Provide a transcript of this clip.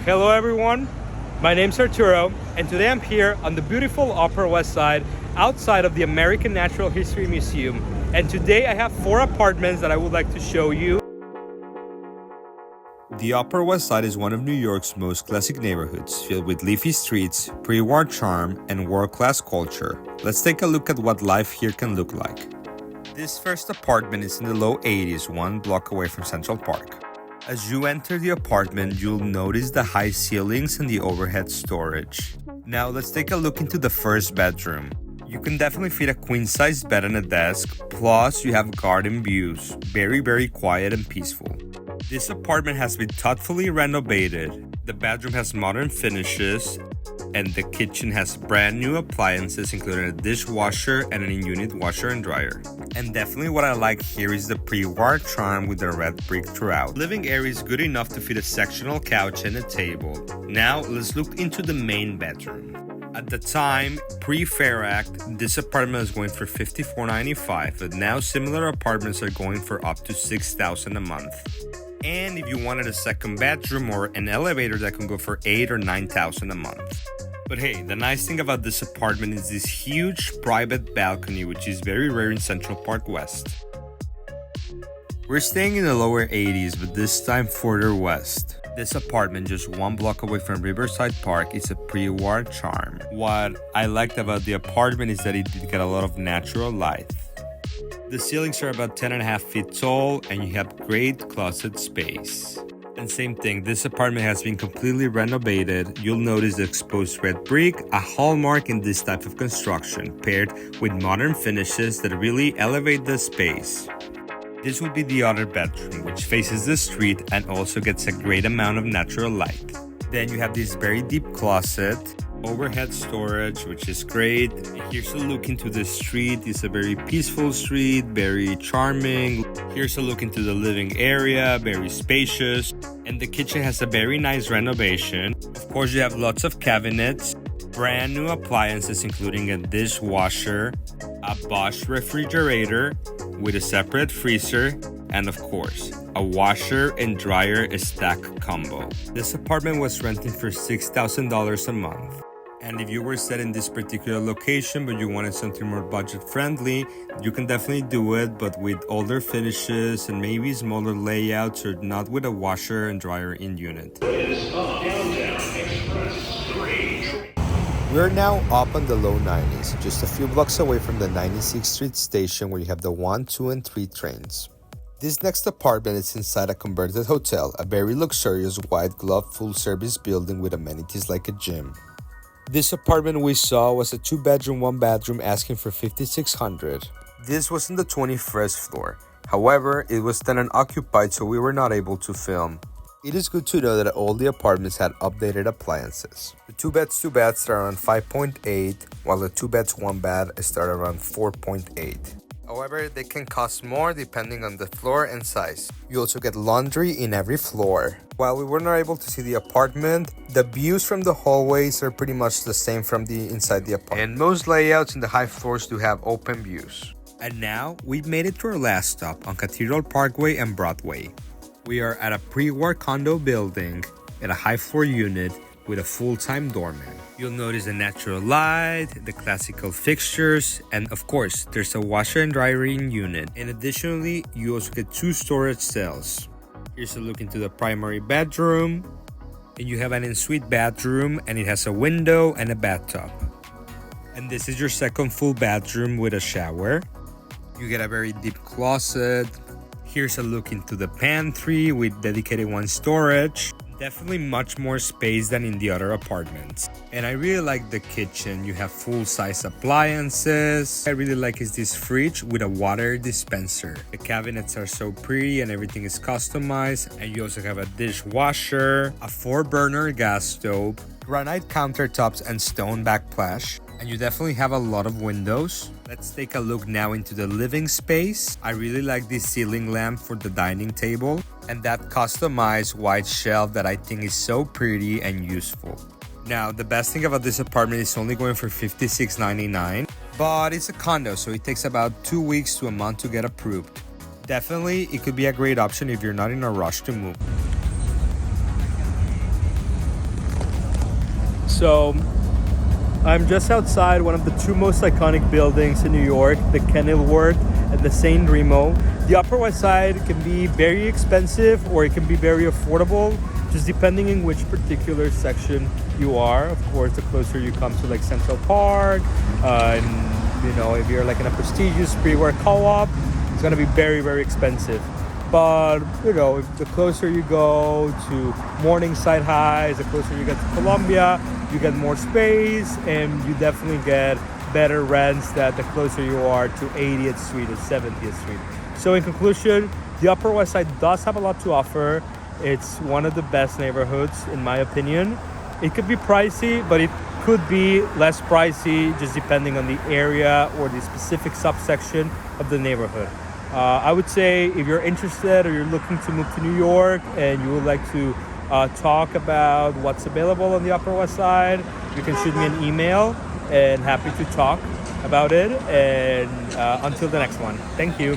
Hello everyone, my name's Arturo, and today I'm here on the beautiful Upper West Side outside of the American Natural History Museum. And today I have 4 apartments that I would like to show you. The Upper West Side is one of New York's most classic neighborhoods, filled with leafy streets, pre-war charm, and world-class culture. Let's take a look at what life here can look like. This first apartment is in the low 80s, 1 block away from Central Park. As you enter the apartment, you'll notice the high ceilings and the overhead storage. Now let's take a look into the first bedroom. You can definitely fit a queen-size bed and a desk, plus you have garden views, very quiet and peaceful. This apartment has been thoughtfully renovated. The bedroom has modern finishes, and the kitchen has brand new appliances including a dishwasher and an in-unit washer and dryer. And definitely what I like here is the pre-war charm with the red brick throughout. Living area is good enough to fit a sectional couch and a table. Now let's look into the main bedroom. At the time, pre-Fair Act, this apartment was going for $54.95, but now similar apartments are going for up to $6,000 a month. And if you wanted a second bedroom or an elevator, that can go for $8,000 or $9,000 a month. But hey, the nice thing about this apartment is this huge private balcony, which is very rare in Central Park West. We're staying in the lower 80s, but this time further west. This apartment, just 1 block away from Riverside Park, is a pre-war charm. What I liked about the apartment is that it did get a lot of natural light. The ceilings are about 10.5 feet tall, and you have great closet space. And same thing, this apartment has been completely renovated. You'll notice the exposed red brick, a hallmark in this type of construction, paired with modern finishes that really elevate the space. This would be the other bedroom, which faces the street and also gets a great amount of natural light. Then you have this very deep closet, overhead storage, which is great. Here's a look into the street. It's a very peaceful street, very charming. Here's a look into the living area, very spacious. And the kitchen has a very nice renovation. Of course, you have lots of cabinets, brand new appliances, including a dishwasher, a Bosch refrigerator with a separate freezer, and of course, a washer and dryer stack combo. This apartment was renting for $6,000 a month. And if you were set in this particular location but you wanted something more budget friendly, you can definitely do it, but with older finishes and maybe smaller layouts, or not with a washer and dryer in unit. We're now up on the low 90s, just a few blocks away from the 96th Street station, where you have the 1, 2, and 3 trains. This next apartment is inside a converted hotel, a very luxurious white glove full service building with amenities like a gym. This apartment we saw was a 2-bedroom, 1-bathroom, asking for $5,600. This was on the 21st floor. However, it was tenant occupied, so we were not able to film. It is good to know that all the apartments had updated appliances. The 2 beds, 2 baths start around 5.8, while the 2 beds, 1 bath start around 4.8. However, they can cost more depending on the floor and size. You also get laundry in every floor. While we were not able to see the apartment, the views from the hallways are pretty much the same from the inside the apartment. And most layouts in the high floors do have open views. And now, we've made it to our last stop on Cathedral Parkway and Broadway. We are at a pre-war condo building at a high floor unit with a full-time doorman. You'll notice the natural light, the classical fixtures, and of course, there's a washer and dryer in unit. And additionally, you also get 2 storage cells. Here's a look into the primary bedroom, and you have an ensuite bathroom, and it has a window and a bathtub. And this is your second full bedroom with a shower. You get a very deep closet. Here's a look into the pantry with dedicated 1 storage. Definitely much more space than in the other apartments. And I really like the kitchen. You have full-size appliances. I really like is this fridge with a water dispenser. The cabinets are so pretty and everything is customized. And you also have a dishwasher, a 4-burner gas stove, granite countertops, and stone backsplash. And you definitely have a lot of windows. Let's take a look now into the living space. I really like this ceiling lamp for the dining table, and that customized white shelf that I think is so pretty and useful. Now, the best thing about this apartment is only going for $56.99, but it's a condo, so it takes about 2 weeks to a month to get approved. Definitely, it could be a great option if you're not in a rush to move. So I'm just outside one of the two most iconic buildings in New York, the Kenilworth and the St. Remo. The Upper West Side can be very expensive or it can be very affordable, just depending on which particular section you are. Of course, the closer you come to like Central Park, and if you're like in a prestigious pre-war co-op, it's gonna be very, very expensive. But if the closer you go to Morningside Heights, the closer you get to Columbia, you get more space and you definitely get better rents that the closer you are to 80th Street or 70th Street. So in conclusion, the Upper West Side does have a lot to offer. It's one of the best neighborhoods in my opinion. It could be pricey, but it could be less pricey just depending on the area or the specific subsection of the neighborhood. I would say if you're interested or you're looking to move to New York and you would like to talk about what's available on the Upper West Side, you can shoot me an email and happy to talk about it. And until the next one, thank you.